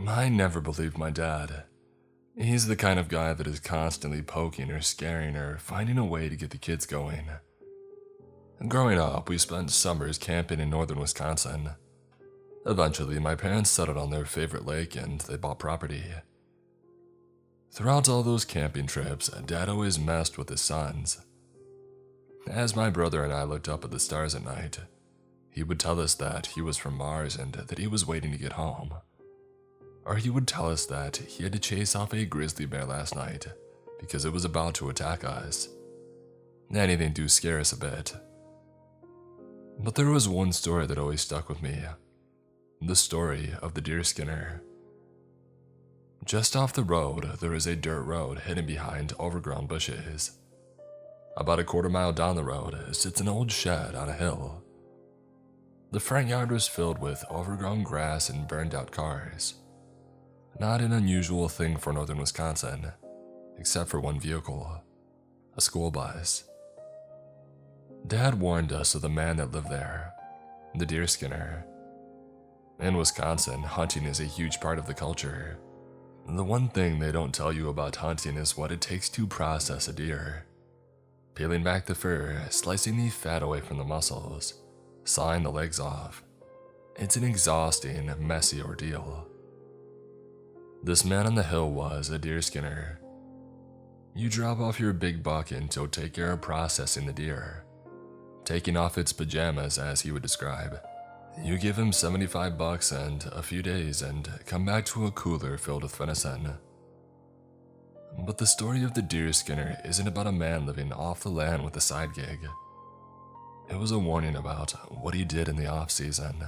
I never believed my dad. He's the kind of guy that is constantly poking or scaring or finding a way to get the kids going. Growing up, we spent summers camping in northern Wisconsin. Eventually, my parents settled on their favorite lake and they bought property. Throughout all those camping trips, Dad always messed with his sons. As my brother and I looked up at the stars at night, he would tell us that he was from Mars and that he was waiting to get home. Or he would tell us that he had to chase off a grizzly bear last night because it was about to attack us. Anything to scare us a bit. But there was one story that always stuck with me. The story of the deer skinner. Just off the road, there is a dirt road hidden behind overgrown bushes. About a quarter-mile down the road sits an old shed on a hill. The front yard was filled with overgrown grass and burned-out cars. Not an unusual thing for northern Wisconsin, except for one vehicle, a school bus. Dad warned us of the man that lived there, the deer skinner. In Wisconsin, hunting is a huge part of the culture. The one thing they don't tell you about hunting is what it takes to process a deer. Peeling back the fur, slicing the fat away from the muscles, sawing the legs off. It's an exhausting, messy ordeal. This man on the hill was a deer skinner. You drop off your big buck and he'll take care of processing the deer. Taking off its pajamas, as he would describe. You give him $75 and a few days and come back to a cooler filled with venison. But the story of the deer skinner isn't about a man living off the land with a side gig. It was a warning about what he did in the off-season.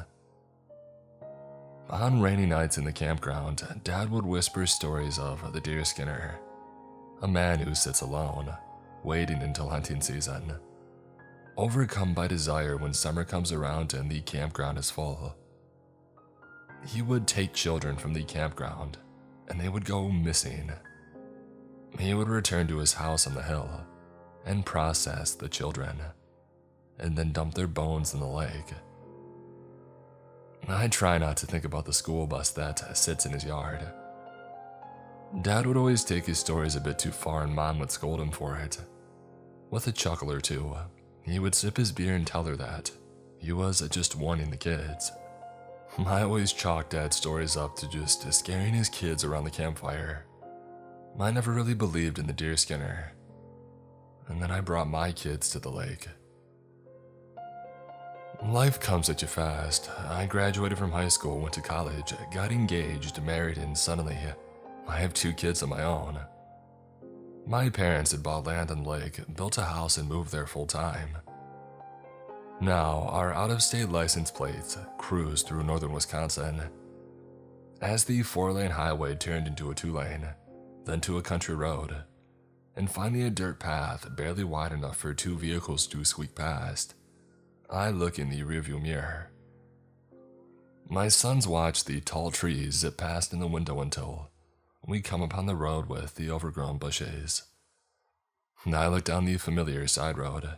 On rainy nights in the campground, Dad would whisper stories of the deer skinner, a man who sits alone, waiting until hunting season. Overcome by desire when summer comes around and the campground is full. He would take children from the campground, and they would go missing. He would return to his house on the hill and process the children, and then dump their bones in the lake. I try not to think about the school bus that sits in his yard. Dad would always take his stories a bit too far and Mom would scold him for it. With a chuckle or two, he would sip his beer and tell her that he was just warning the kids. I always chalked Dad's stories up to just scaring his kids around the campfire. I never really believed in the deer skinner. And then I brought my kids to the lake. Life comes at you fast. I graduated from high school, went to college, got engaged, married, and suddenly I have 2 kids of my own. My parents had bought land on the lake, built a house, and moved there full time. Now, our out-of-state license plates cruise through northern Wisconsin. As the 4-lane highway turned into a 2-lane, then to a country road, and finally a dirt path barely wide enough for 2 vehicles to squeak past, I look in the rearview mirror. My sons watch the tall trees zip past in the window until we come upon the road with the overgrown bushes. I look down the familiar side road.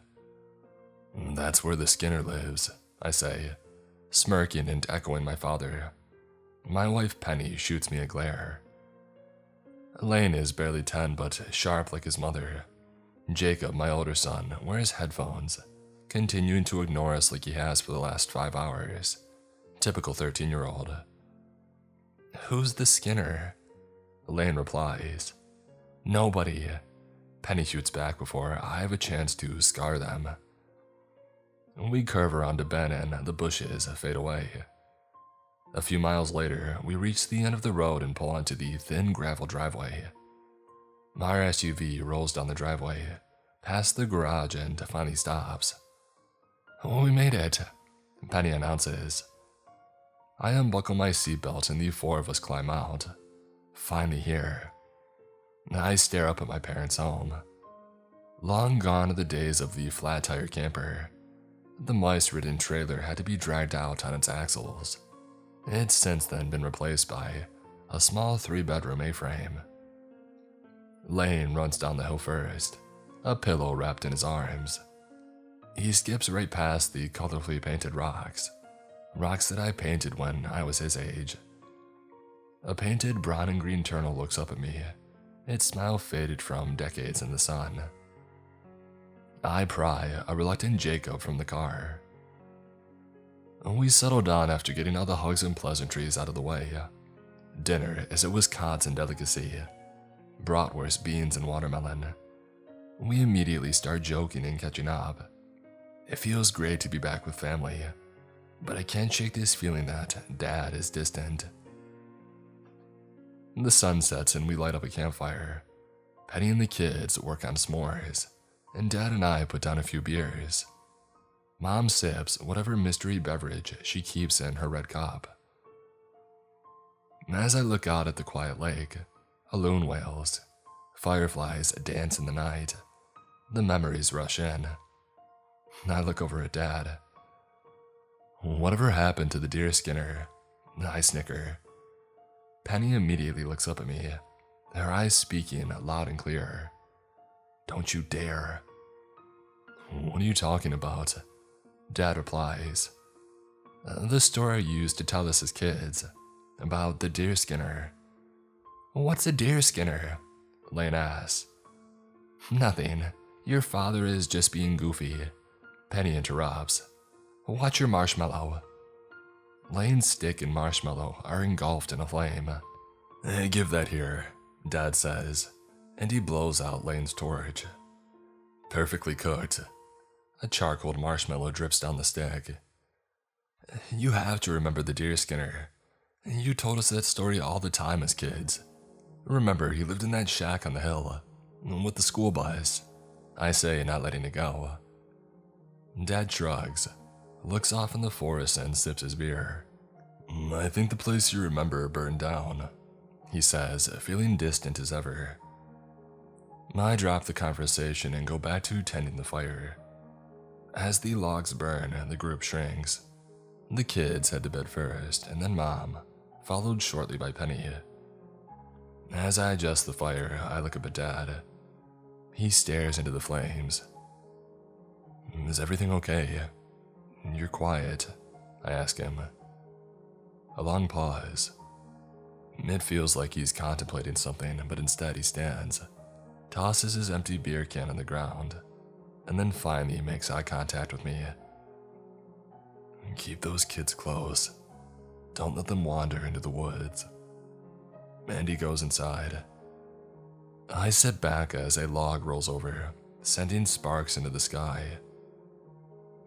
"That's where the Skinner lives," I say, smirking and echoing my father. My wife Penny shoots me a glare. Lane is barely 10 but sharp like his mother. Jacob, my older son, wears headphones, continuing to ignore us like he has for the last 5 hours. Typical 13-year-old. "Who's the Skinner?" Lane replies. "Nobody." Penny shoots back before I have a chance to scar them. We curve around a bend and the bushes fade away. A few miles later, we reach the end of the road and pull onto the thin gravel driveway. Our SUV rolls down the driveway, past the garage, and finally stops. "We made it," Penny announces. I unbuckle my seatbelt and the 4 of us climb out. Finally here. I stare up at my parents' home. Long gone are the days of the flat-tire camper. The mice-ridden trailer had to be dragged out on its axles. It's since then been replaced by a small 3-bedroom A-frame. Lane runs down the hill first, a pillow wrapped in his arms. He skips right past the colorfully painted rocks that I painted when I was his age. A painted brown and green turtle looks up at me, its smile faded from decades in the sun. I pry a reluctant Jacob from the car. We settled down after getting all the hugs and pleasantries out of the way. Dinner is a Wisconsin delicacy, bratwurst, beans, and watermelon. We immediately start joking and catching up. It feels great to be back with family, but I can't shake this feeling that Dad is distant. The sun sets and we light up a campfire. Penny and the kids work on s'mores, and Dad and I put down a few beers. Mom sips whatever mystery beverage she keeps in her red cup. As I look out at the quiet lake, a loon wails, fireflies dance in the night. The memories rush in. I look over at Dad. Whatever happened to the deer skinner? I snicker. Penny immediately looks up at me, her eyes speaking loud and clear. Don't you dare. What are you talking about? Dad replies. The story used to tell us as kids about the deer skinner. What's a deer skinner? Lane asks. Nothing. Your father is just being goofy. Penny interrupts. Watch your marshmallow. Lane's stick and marshmallow are engulfed in a flame. Give that here, Dad says, and he blows out Lane's torch. Perfectly cooked. A charcoal marshmallow drips down the stick. You have to remember the deer skinner. You told us that story all the time as kids. Remember, he lived in that shack on the hill, with the school bus. I say, not letting it go. Dad shrugs, looks off in the forest and sips his beer. I think the place you remember burned down, he says, feeling distant as ever. I drop the conversation and go back to tending the fire. As the logs burn, the group shrinks. The kids head to bed first, and then Mom, followed shortly by Penny. As I adjust the fire, I look up at Dad. He stares into the flames. Is everything okay? You're quiet, I ask him. A long pause. It feels like he's contemplating something, but instead he stands, tosses his empty beer can on the ground, and then finally makes eye contact with me. Keep those kids close. Don't let them wander into the woods. And he goes inside. I sit back as a log rolls over, sending sparks into the sky.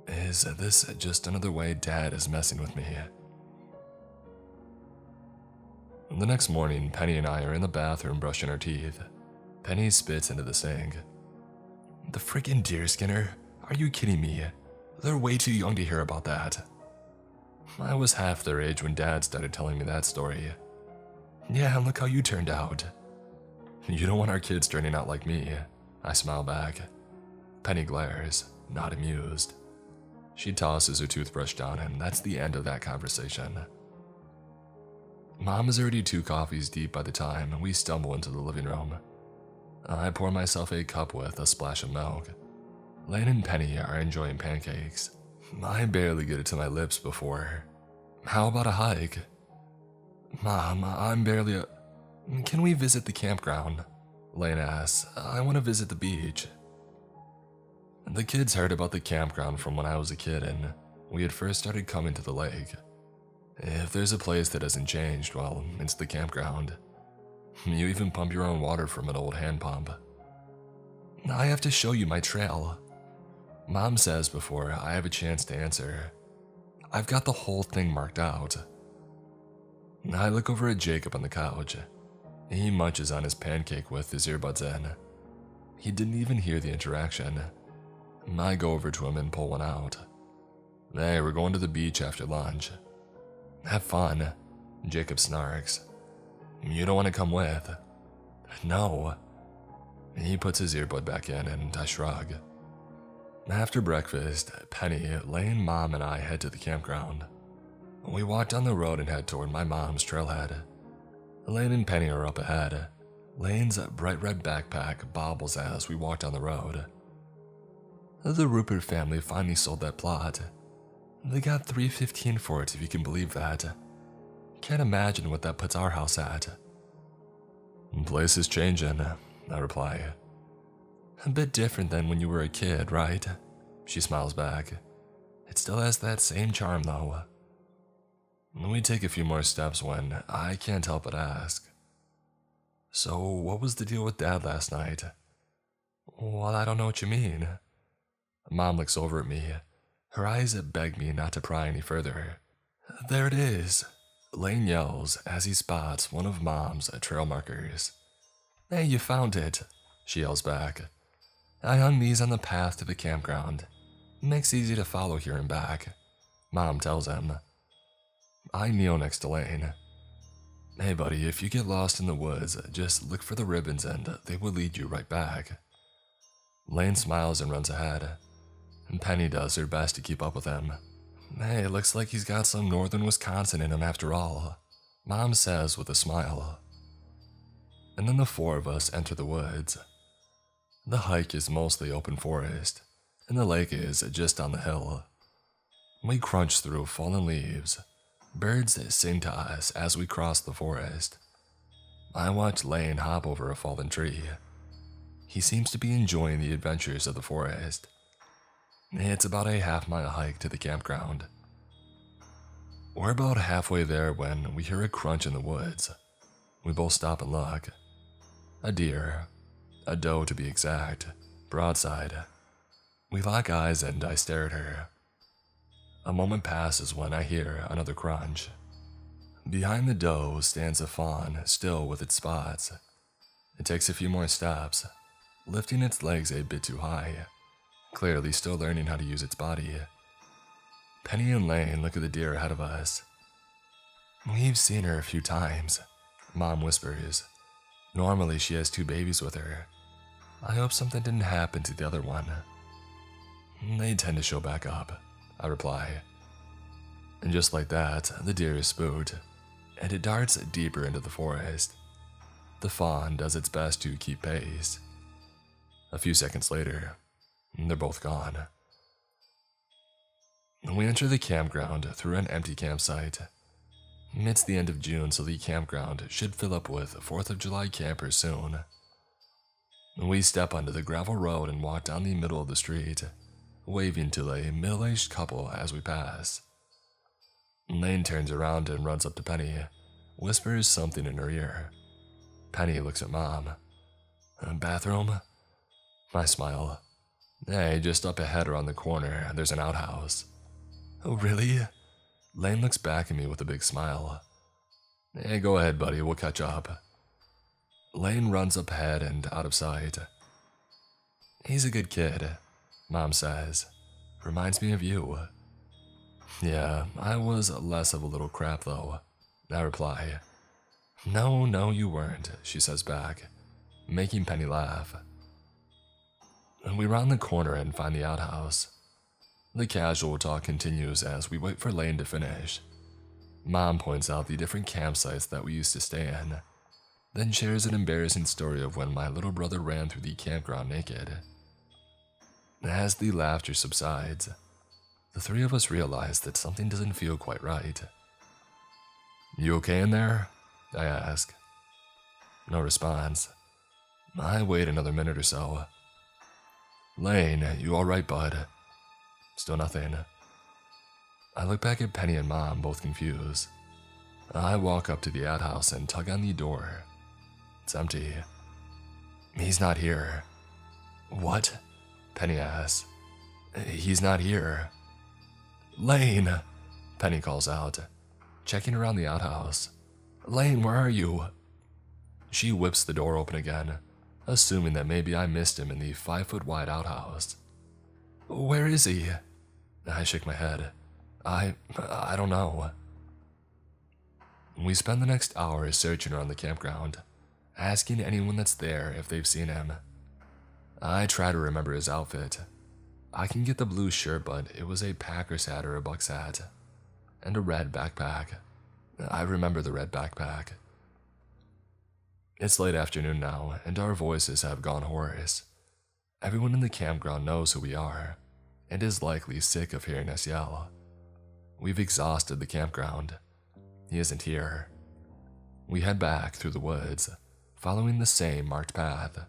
Is this just another way Dad is messing with me? The next morning, Penny and I are in the bathroom brushing our teeth. Penny spits into the sink. The friggin' deer skinner? Are you kidding me? They're way too young to hear about that. I was half their age when Dad started telling me that story. Yeah, look how you turned out. You don't want our kids turning out like me, I smile back. Penny glares, not amused. She tosses her toothbrush down, and that's the end of that conversation. Mom is already 2 coffees deep by the time we stumble into the living room. I pour myself a cup with a splash of milk. Lane and Penny are enjoying pancakes. I barely get it to my lips before. How about a hike? Mom, I'm barely a... Can we visit the campground? Lane asks. I want to visit the beach. The kids heard about the campground from when I was a kid and we had first started coming to the lake. If there's a place that hasn't changed, well, it's the campground. You even pump your own water from an old hand pump. I have to show you my trail, Mom says before I have a chance to answer. I've got the whole thing marked out. I look over at Jacob on the couch. He munches on his pancake with his earbuds in. He didn't even hear the interaction. I go over to him and pull one out. Hey, we're going to the beach after lunch. Have fun, Jacob snarks. You don't want to come with? No. He puts his earbud back in and I shrug. After breakfast, Penny, Lane, Mom, and I head to the campground. We walk down the road and head toward my mom's trailhead. Lane and Penny are up ahead. Lane's bright red backpack bobbles as we walk down the road. The Rupert family finally sold that plot. They got $315 for it, if you can believe that. Can't imagine what that puts our house at. Place is changing, I reply. A bit different than when you were a kid, right? She smiles back. It still has that same charm, though. We take a few more steps when I can't help but ask. So, what was the deal with Dad last night? Well, I don't know what you mean. Mom looks over at me. Her eyes beg me not to pry any further. There it is. Lane yells as he spots one of Mom's trail markers. Hey, you found it, she yells back. I hung these on the path to the campground. Makes it easy to follow here and back, Mom tells him. I kneel next to Lane. Hey buddy, if you get lost in the woods, just look for the ribbons and they will lead you right back. Lane smiles and runs ahead. And Penny does her best to keep up with him. Hey, it looks like he's got some northern Wisconsin in him after all, Mom says with a smile. And then the four of us enter the woods. The hike is mostly open forest, and the lake is just on the hill. We crunch through fallen leaves. Birds sing to us as we cross the forest. I watch Lane hop over a fallen tree. He seems to be enjoying the adventures of the forest. It's about a half-mile hike to the campground. We're about halfway there when we hear a crunch in the woods. We both stop and look. A deer, a doe to be exact, broadside. We lock eyes and I stare at her. A moment passes when I hear another crunch. Behind the doe stands a fawn, still with its spots. It takes a few more steps, lifting its legs a bit too high, clearly still learning how to use its body. Penny and Lane look at the deer ahead of us. We've seen her a few times, Mom whispers. Normally she has 2 babies with her. I hope something didn't happen to the other one. They tend to show back up, I reply. And just like that, the deer is spooked, and it darts deeper into the forest. The fawn does its best to keep pace. A few seconds later, they're both gone. We enter the campground through an empty campsite. It's the end of June, so the campground should fill up with 4th of July campers soon. We step onto the gravel road and walk down the middle of the street, waving to a middle-aged couple as we pass. Lane turns around and runs up to Penny, whispers something in her ear. Penny looks at Mom. Bathroom? I smile. Hey, just up ahead around the corner, there's an outhouse. Oh, really? Lane looks back at me with a big smile. Hey, go ahead, buddy, we'll catch up. Lane runs up ahead and out of sight. He's a good kid, Mom says. Reminds me of you. Yeah, I was less of a little crap, though, I reply. No, you weren't, she says back, making Penny laugh. We round the corner and find the outhouse. The casual talk continues as we wait for Lane to finish. Mom points out the different campsites that we used to stay in, then shares an embarrassing story of when my little brother ran through the campground naked. As the laughter subsides, the 3 of us realize that something doesn't feel quite right. You okay in there? I ask. No response. I wait another minute or so. Lane, you alright, bud? Still nothing. I look back at Penny and Mom, both confused. I walk up to the outhouse and tug on the door. It's empty. He's not here. What? Penny asks. He's not here. Lane! Penny calls out, checking around the outhouse. Lane, where are you? She whips the door open again, assuming that maybe I missed him in the 5-foot-wide outhouse. Where is he? I shake my head. I don't know. We spend the next hour searching around the campground, asking anyone that's there if they've seen him. I try to remember his outfit. I can get the blue shirt, but it was a Packers hat or a Bucks hat, and a red backpack. I remember the red backpack. It's late afternoon now, and our voices have gone hoarse. Everyone in the campground knows who we are, and is likely sick of hearing us yell. We've exhausted the campground. He isn't here. We head back through the woods, following the same marked path.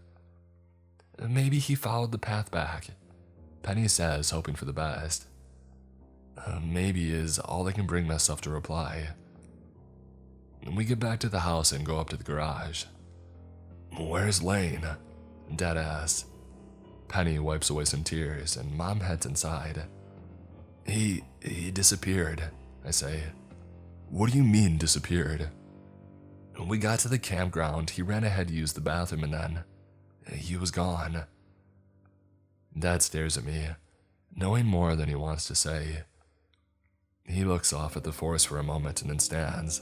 Maybe he followed the path back, Penny says, hoping for the best. Maybe is all I can bring myself to reply. We get back to the house and go up to the garage. Where's Lane? Dad asks. Penny wipes away some tears and Mom heads inside. He disappeared, I say. What do you mean disappeared? When we got to the campground, he ran ahead to use the bathroom and then he was gone. Dad stares at me, knowing more than he wants to say. He looks off at the forest for a moment and then stands.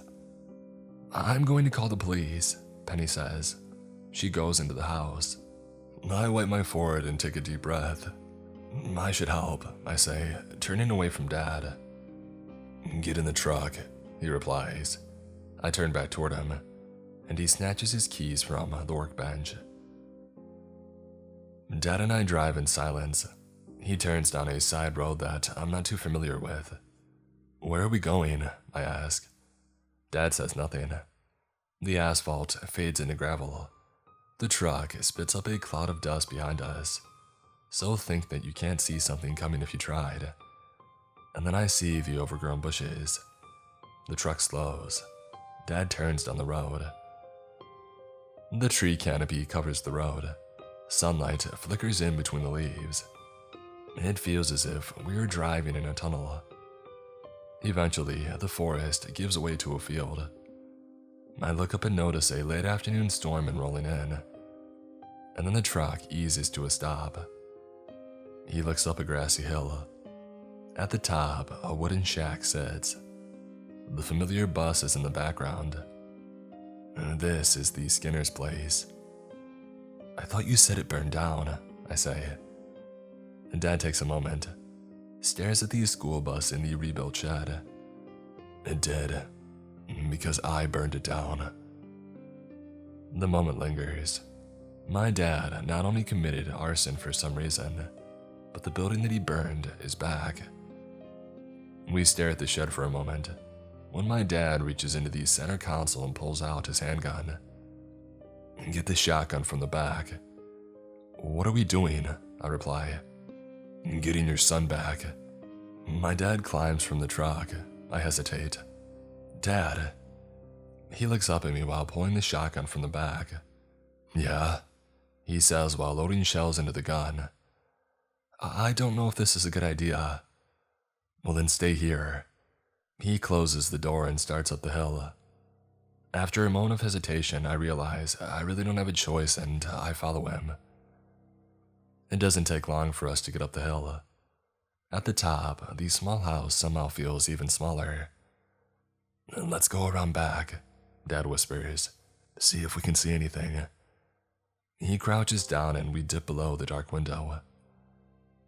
I'm going to call the police, Penny says. She goes into the house. I wipe my forehead and take a deep breath. I should help, I say, turning away from Dad. Get in the truck, he replies. I turn back toward him, and he snatches his keys from the workbench. Dad and I drive in silence. He turns down a side road that I'm not too familiar with. Where are we going? I ask. Dad says nothing. The asphalt fades into gravel. The truck spits up a cloud of dust behind us, so thick that you can't see something coming if you tried. And then I see the overgrown bushes. The truck slows. Dad turns down the road. The tree canopy covers the road. Sunlight flickers in between the leaves. It feels as if we are driving in a tunnel. Eventually, the forest gives way to a field. I look up and notice a late afternoon storm rolling in, and then the truck eases to a stop. He looks up a grassy hill. At the top, a wooden shack sits. The familiar bus is in the background. This is the Skinner's place. I thought you said it burned down, I say. Dad takes a moment, stares at the school bus in the rebuilt shed. It did, because I burned it down. The moment lingers. My dad not only committed arson for some reason, but the building that he burned is back. We stare at the shed for a moment, when my dad reaches into the center console and pulls out his handgun. Get the shotgun from the back. What are we doing? I reply. Getting your son back. My dad climbs from the truck. I hesitate. Dad. He looks up at me while pulling the shotgun from the back. Yeah, he says while loading shells into the gun. I don't know if this is a good idea. Well, then stay here. He closes the door and starts up the hill. After a moment of hesitation, I realize I really don't have a choice and I follow him. It doesn't take long for us to get up the hill. At the top, the small house somehow feels even smaller. Let's go around back, Dad whispers. See if we can see anything. He crouches down and we dip below the dark window.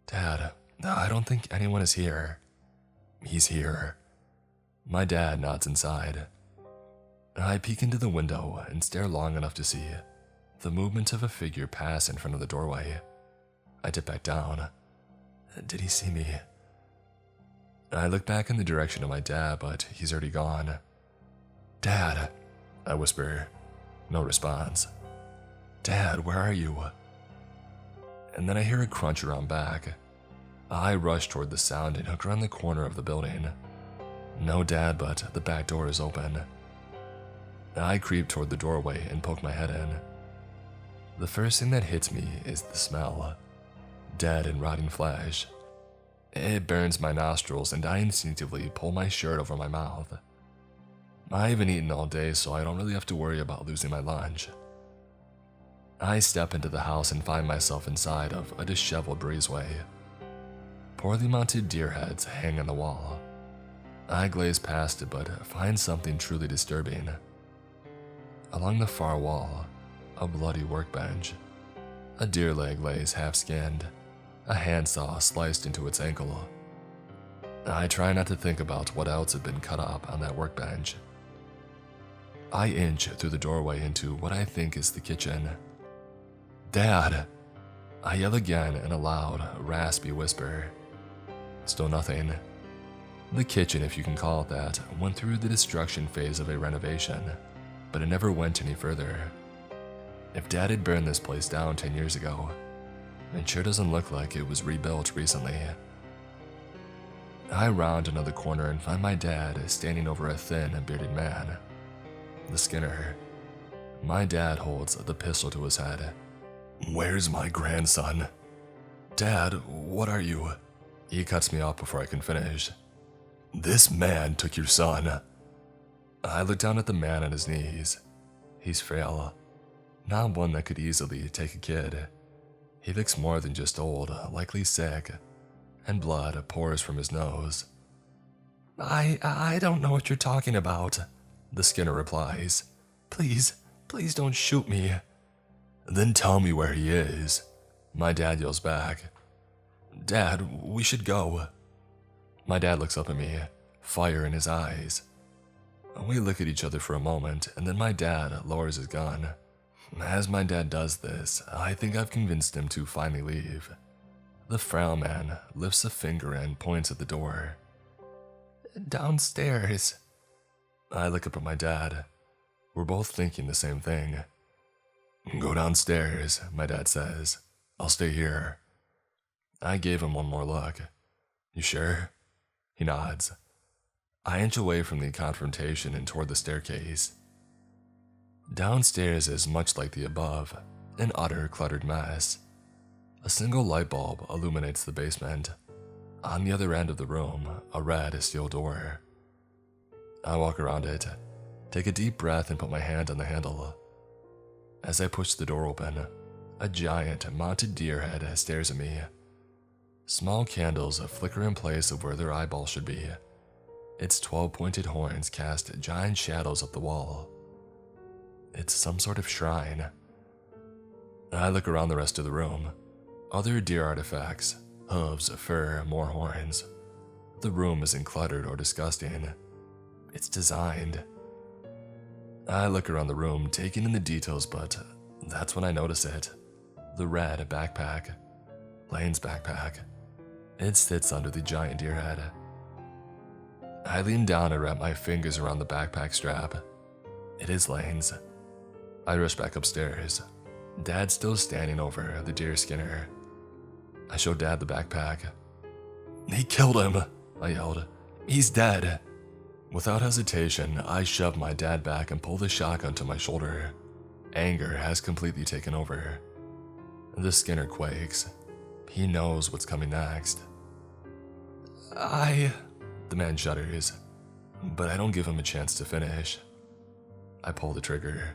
Dad, I don't think anyone is here. He's here. My dad nods inside. I peek into the window and stare long enough to see the movement of a figure pass in front of the doorway. I dip back down. Did he see me? I look back in the direction of my dad, but he's already gone. Dad, I whisper. No response. Dad, where are you? And then I hear a crunch around back. I rush toward the sound and hook around the corner of the building. No Dad, but the back door is open. I creep toward the doorway and poke my head in. The first thing that hits me is the smell. Dead and rotting flesh. It burns my nostrils and I instinctively pull my shirt over my mouth. I haven't eaten all day, so I don't really have to worry about losing my lunch. I step into the house and find myself inside of a disheveled breezeway. Poorly mounted deer heads hang on the wall. I glaze past it but find something truly disturbing. Along the far wall, a bloody workbench. A deer leg lays half-skinned, a handsaw sliced into its ankle. I try not to think about what else had been cut up on that workbench. I inch through the doorway into what I think is the kitchen. Dad! I yell again in a loud, raspy whisper. Still nothing. The kitchen, if you can call it that, went through the destruction phase of a renovation, but it never went any further. If Dad had burned this place down 10 years ago, it sure doesn't look like it was rebuilt recently. I round another corner and find my dad standing over a thin, bearded man. The Skinner. My dad holds the pistol to his head. "Where's my grandson?" "Dad, what are you?" He cuts me off before I can finish. "This man took your son." I look down at the man on his knees. He's frail, not one that could easily take a kid. He looks more than just old, likely sick, and blood pours from his nose. I don't know what you're talking about," the Skinner replies. Please don't shoot me." "Then tell me where he is," my dad yells back. "Dad, we should go." My dad looks up at me, fire in his eyes. We look at each other for a moment, and then my dad lowers his gun. As my dad does this, I think I've convinced him to finally leave. The frail man lifts a finger and points at the door. "Downstairs." I look up at my dad. We're both thinking the same thing. "Go downstairs," my dad says. "I'll stay here." I gave him one more look. "You sure?" He nods. I inch away from the confrontation and toward the staircase. Downstairs is much like the above, an utter cluttered mess. A single light bulb illuminates the basement. On the other end of the room, a red steel door. I walk around it, take a deep breath and put my hand on the handle. As I push the door open, a giant mounted deer head stares at me. Small candles flicker in place of where their eyeballs should be. Its 12-pointed horns cast giant shadows up the wall. It's some sort of shrine. I look around the rest of the room. Other deer artifacts, hooves, fur, more horns. The room isn't cluttered or disgusting. It's designed. I look around the room, taking in the details, but that's when I notice it. The red backpack. Lane's backpack. It sits under the giant deer head. I lean down and wrap my fingers around the backpack strap. It is Lane's. I rush back upstairs. Dad's still standing over the deer Skinner. I show Dad the backpack. "He killed him," I yelled. "He's dead." Without hesitation, I shove my dad back and pull the shotgun to my shoulder. Anger has completely taken over. The Skinner quakes. He knows what's coming next. The man shudders, but I don't give him a chance to finish. I pull the trigger.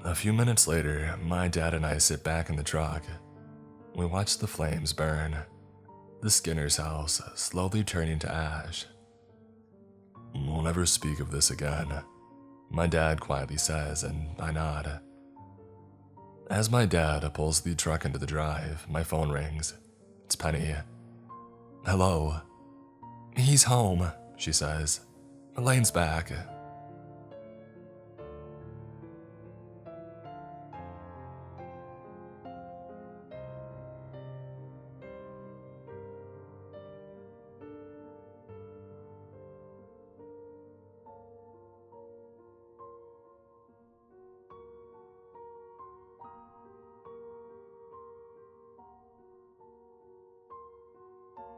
A few minutes later, my dad and I sit back in the truck. We watch the flames burn. The Skinner's house slowly turning to ash. "We'll never speak of this again," my dad quietly says, and I nod. As my dad pulls the truck into the drive, my phone rings. It's Penny. "Hello." "He's home," she says. "Lane's back.